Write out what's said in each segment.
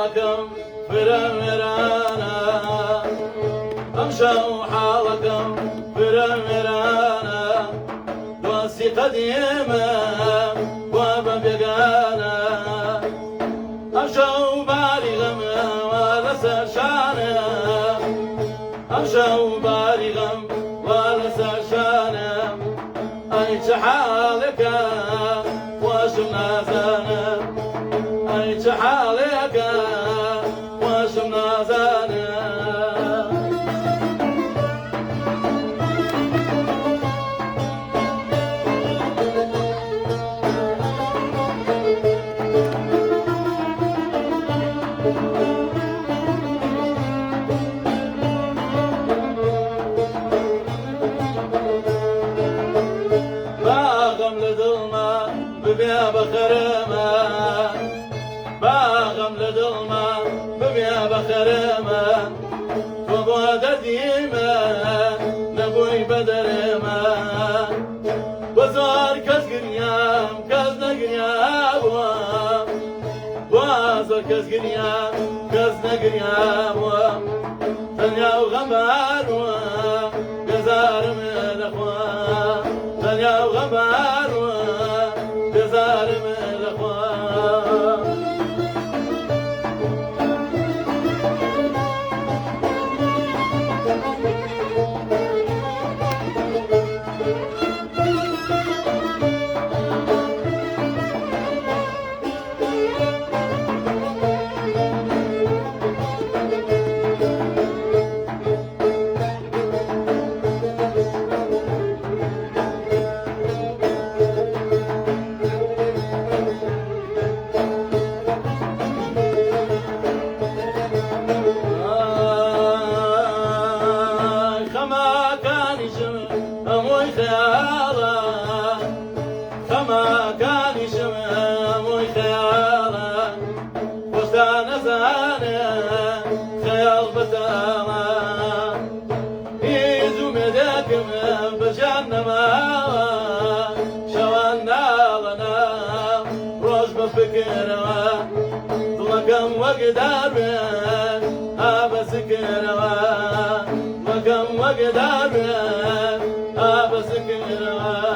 حالكم فرمرانا أمشوا حالكم فرمرانا واسي قديمة وببقانا أمشوا بالغم ولس شانا أمشوا بالغم ولس شانا أي حالك وشمنا زانا أي حالك وشمنا زانا باغم لدلما ببيا بخرما باغم لدلما ببيا بخرما وبعد ديما نبوي بدرما وزار كز قريام كز نقريام وزار كز قريام كز نقريام ثانيا وغمار وقزار من اخوان ثانيا وغمار وقزار من اخوان خما كان يشمم ويخيالا وستان زانا خيال بتالا يزو مداكم بجنما شوانا لنا روش بفكروا ظلكم وقدار هابا سكروا ظلكم وقدار هابا سكروا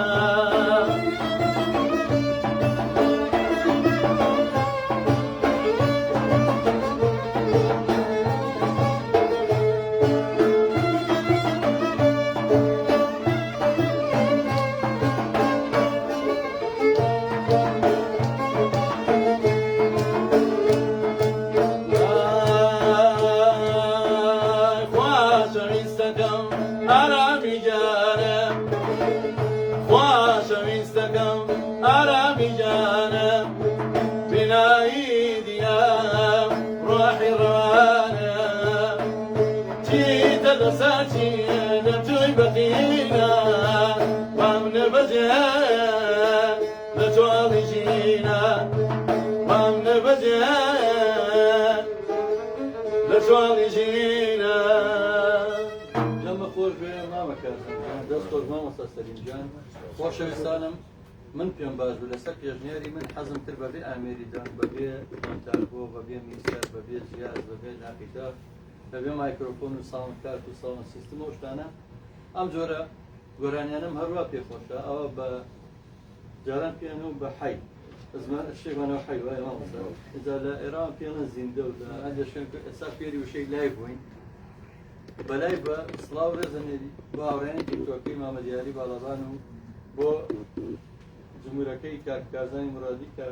أرامي جانا بنايدي يا روحي روانا جيت الرساتي نبتوي بقينا ومن بجان لتوالي جينا ومن بجان لتوالي جينا لما أقول في ماما كان دستور ماما سليم جان خوش وسالم من پێم باش بوو لەسەر پێشنیاری من حەزم کرد بەبێ ئامێریدان بەبێ تاربۆ بەبێ میسەر بەبێ جیاز بەبێ ناقیدار بەبێ مایکرۆفۆن و ساوند کارت و ساوند سیستم و شتانە ئەم جۆرە گۆرانیانم هەروە پێخۆشە ئەوە بە جاران پێێنەوە بە حەی زمان شتێکمانەوە حەی وایە مامۆستا ئێجا لە ئێران پێڵەن زیندە و لە هەندێک شوێن ئێستا فێری وشەی لای بووین بەلای بە سڵاو ڕێزەنێری بۆ هاوڕێنی تیکتۆکەی مامەدیاری باڵەبان و بۆ جمهورەکەی کارزانی مرادی کە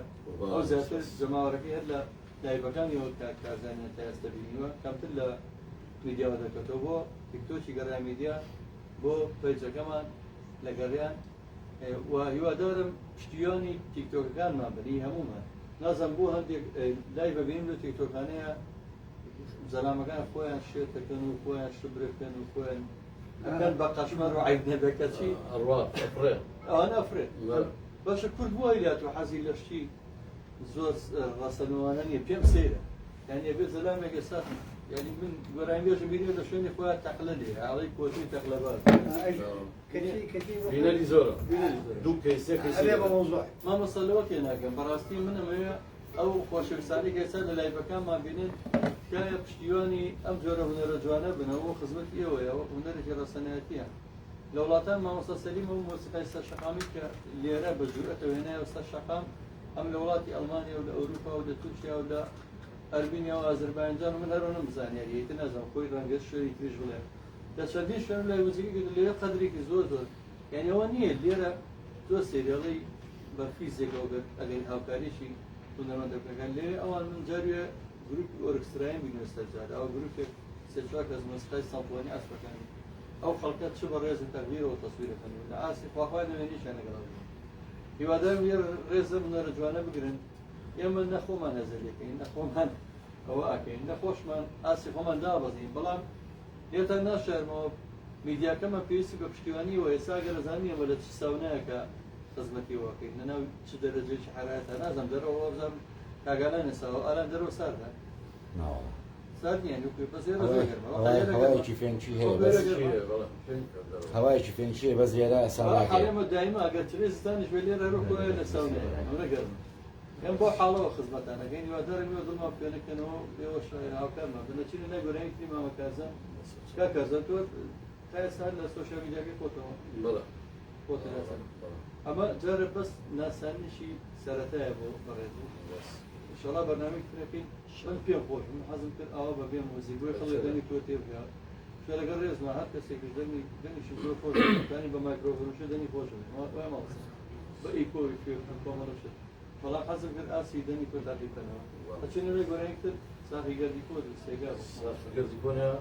ئەو زیاتر جەماوەڕەکەی هەر لە لایڤەکانیەوە کارزانیە تا ئێستا بینیوە کەمتر لە میدیاوە دەکەتەوە بۆ تیکتۆکی گەڕای میدیا بۆ پیجەکەمان لە گەڕیان و هیوادارم پشتیوانی تیکتۆکەکانمان بەری هەمومان نازانم بۆ هەندێک لایڤە بینیم لە تیکتۆکانەیە زەلامەکان خۆیان شێت دەکەن و خۆیان شبرەکەن و خۆیان ئەکەن بە قەشمەر و عیب نەبێت کەچی ئەوانە ئەفرێت باشە کورد بووە لات و حەزی لە شتی زۆر ڕاستەنەوانە نییە پێم سەیرە یعنی بێ زەلامێک ئێستا یعنی من گۆرانی بێژم بینێ لە شوێنی خۆیان تەقلە لێ ئاڵی کۆتوی تەقلەبار بینەری زۆرە دوو کەیسێک مامۆستا لەوە تێ ناکەم بەڕاستی منەمەوێ ئەو خۆشەویستانی کە ئێستا لە لایڤەکانمان بینن تکایە پشتیوانی ئەم جۆرە هونەرە جوانە بنەوە خزمەت ئێوەیە هونەرێکی ڕاستەنایەتیە لە وڵاتان مامۆستا سەلیم و مۆسیقای سەرشەقامی کە لێرە بە جورئەتەوە هێنایەوە سەرشەقام ئەم لە وڵاتی ئەڵمانیا و لە ئەوروپا و لە تورکیا و لە ئەرمینیا و ئازەربایجان و من هەرۆ نەمزانیاریەتی نازانم خۆی ڕەنگە شوێنی تریش بڵێ لە چەندین شوێن لای وزیری کرد لێرە قەدرێکی زۆر یعنی ئەوە نییە لێرە زۆر سریاڵی بەرفیزێکەوە ئەگەر هاوکاریشی هونەرمەندەکان لێرە ئەوان من جاروێ گروپی ئۆرکسترایان بینوەستە جار ئەو گروپێک سێ چوار کەس مۆسیقای سامپڵۆنی ئاسپەکانی ئەو خەڵکە چ بە ڕێزن تەغییرەوە تەسویرەکەن لە ئاسی خواخوای لەوێنیشیان لەگەڵ هیوادارم یە ڕێزە هونەرە جوانە بگرن ئێمە نەخۆمان هەزەرەکەین نەخۆمان ئەوە ئاکەین نەخۆشمان ئاسی خۆمان دابەزین بەڵام لێتە ناشارمەوە میدیاکەمە پێویستی بە پشتیوانی و ئێستا گەرەزانانی ئەمە لە چ ساونایەکە خزمەتی وەکەین لەناو چ دەرەجێکی حرارەتە نازەم دەرەوە بزانم کاگالان نێساوە ئالان دەرەوە ساردە سارد نییە نوکوێ بەس ێرە زۆر گەرمە هەوایەکی فێنچی هەیە هەوایەکی فێنچی هەیە بەس لێرە ساڵاکە حاڵێمە دایما ئەگەر چێزستانیش بێ لێرە ڕۆکۆیە لە ساونەیە ئەمە گەرم ئەم بۆ حاڵەوە خزمەتانەکەین هیوادارم وێ دڵمان پێنەکەنەوە ئێوە شاعر هاوکارمان بنەچینە نەگۆرەیەکی مامە کازان چکا کازان تۆ تا ئێستا لە سۆشیال میدیاکەی خۆتەوە خۆتە ناسان ئەمە جارە بەس ناسانیشی سەرەتایە بۆ بەڕێزی ئینشاڵڵا بەرنامەی کرێکین من پێم خۆش من حەزم کرد ئەوە بە بێم وەزیر بۆی خەڵک دەنی تۆ تێبگا شوێ لەگەڵ ڕێزمان هەر کەسێکیش دەنیشی زۆر خۆش دانی بە مایکرۆفۆنش دەنی خۆش بە ئیکۆوی کۆمەڵەشت بەڵام حەزم کرد ئاسی دەنی کورد دابیکەنەوە ئەچێنەوەی گۆرەی کرد ساقی گەردی کۆ سێگا گەردی کۆنیا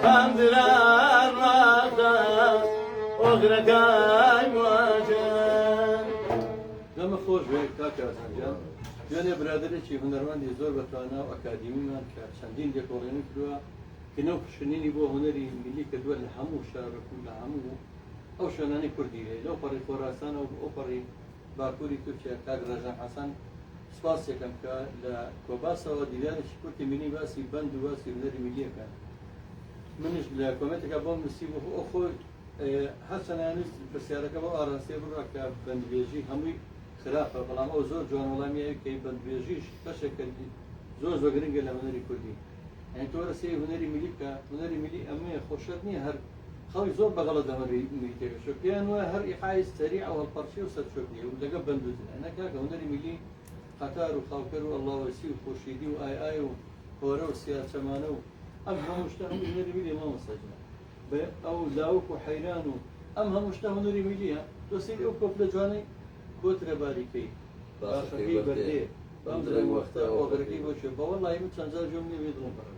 Hamdiran Mata Ograkay Muajan دەمە خۆش بێ کاکە ئازانجان دوێنێ برادێکی هونەرمەندی زۆر بەتوانە و ئەکادیمیمان کە چەندین دێکۆڵێنی کردووە کە نەو پشکنینی بۆ هونەری میلی کردووە لە هەموو شارۆک و لە هەموو ئەو شوێنانی کوردی هەیە لەو پەڕی خۆراسان و ئەو پەڕی باکووری تورکیا کاک ڕێژان حەسەن سپاسێکم کە لە کۆباسەوە دیدارێکی کورتی مینی باسی بەند و باسی هونەری میلیەکە منش لە کۆمێتێکە بۆم نووسی بۆ ئەو خۆی هەرچەنانست پرسیارەکە بۆ ئاراستێ بڕە کە بەندبێژی هەمووی خراپە بەڵام ئەو زۆر جوان وەڵامیەیە کەی بەندبێژیش بەشێک کردی زۆر گرنگە لە هونەری کوردی یعنی تۆرە سێ هونەری میلی کە هونەری میلی ئەمەیە خۆشەت نییە هەر خەڵی زۆر بەغەڵە دەمەری میلی تێگەشتە پێیان وایە هەر ئیحای سەریع و هەڵپەرچی و سەرچۆکیە و لەگە بەندوتنە نەکاکە هونەری میلی قەتار و خاڵکەر و ئەڵڵاوەسی و خۆشیدی و ئای و هۆرە و سیاچەمانە و ئەم هەموو شتە هەموو هونەری میلی مامۆستاجنە ئەو لاوک و حەیران و ئەم هەموو شتە هونەری میلیە دۆسی ئەو کۆپلە جوانەی کۆترە باریکەی باشەکەی بەردێ بەم درەنگ وەختە ئۆگەرەکەی بۆ چێ بە وەڵڵی من چەند جار جۆم نێوێ دڵم بڕێ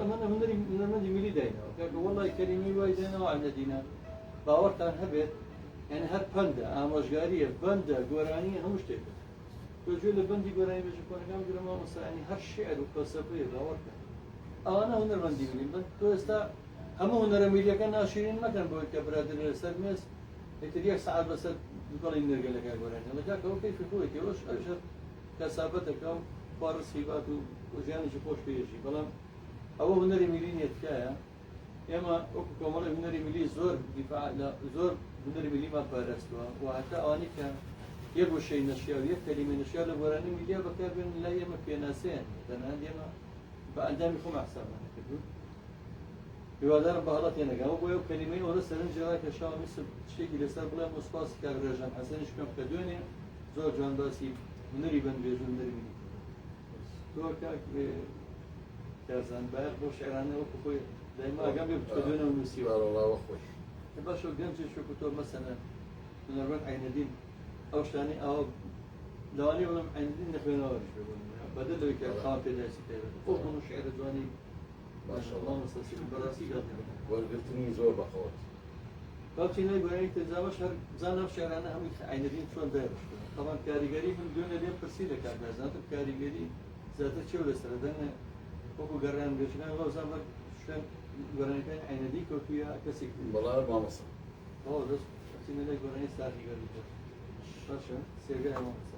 ئەمانە هونەرمەندی میلی داینەوە کاکە وەڵڵی کەریمی وای دێنەوە عەلەدینە باوەڕتان هەبێت یعنی هەر پەندە ئامۆژگاریە بەندە گۆرانیە هەموو شتێکە تۆ گوێ لە بەندی گۆرانی بێژەکۆنەکان بگرە مامۆستا ینی هەر شێعر و فەلسەفەیە باوەڕکە ئەوانە هونەرمەندی میلی بن تۆ ئێستا هەموو هونەرە میلیەکە ناشرین مەکەن بۆی کە برادر لەسەر مێز ئیتر یەک سەعات بەسەر دوگەڵی نێرگەلەکە گۆرانی لەکاکەەوە کەیفی خۆیەتی ئەوش ئەوشە کەسابەتەکە و خوارد سیبات و ژیانێکی خۆش پێژی بەڵام ئەوە هونەری میلی نیەتکایە ئێمە وەکو کۆمەڵی هونەری میلی زۆر زۆر هونەری میلیمان پاراستووە و هەتا ئەوانی کە یەک وشەی نەشیا و یەک کەلیمەی نەشیا لە گۆرانی میلیە بەکاربێن لای ئێمە پێناسێن تەنانەت ئێمە بە ئەندامی خۆم حسابمان نەکردوو هیوادارم بە هەڵەت تێنەگەمەوە بۆ ئەو کەلیمەی ئەوە سەرنجێڕای کە شاوە میسر شتێکی لەسەر بڵێم و سوپاسی کاک ڕێژان حەسەنیش بکەم کە دوێنێ زۆر جوان باسی هونەری بەندبێژ و هونەری میلی تۆ کاک کارزان باەر بۆ شێعرانە وەکو خۆی دایما ئەگەم بێ بچکە دوێنەوە نووسیوە والله خۆش باشە گەنجێک وەکو تۆ مەسەنە هونەرمەند عینەدین ئەو شتانی ئەوە لەوانەیە بڵێم عینەدین نەخوێنەوەش بەدەل لەوەی کە خاڵ پێداسی پێوە ئەو بوون شێعرە جوانی ماشاءالله مستەسیل بەڕاستی وەرگرتنی زۆر بەخۆت باوکی نای گۆرانی تێزاوەش هەر زان ئەو شێعرانە هەمووی عینەدین چۆن دایڕشتووە تەمان کاریگەری من دوێنە لێم پرسی لە کاکازانتر کاریگەری زیاتر چێ لەسەرە دەنە وەکو گەڕیان گەشتەکان بەوزان بە شوێن گۆرانەکانی عینەدی کەوتوویە کەسێک بەڵام مامۆستا دەست چینە لای گۆرانی ساریگەری باشە سێگای مامۆستا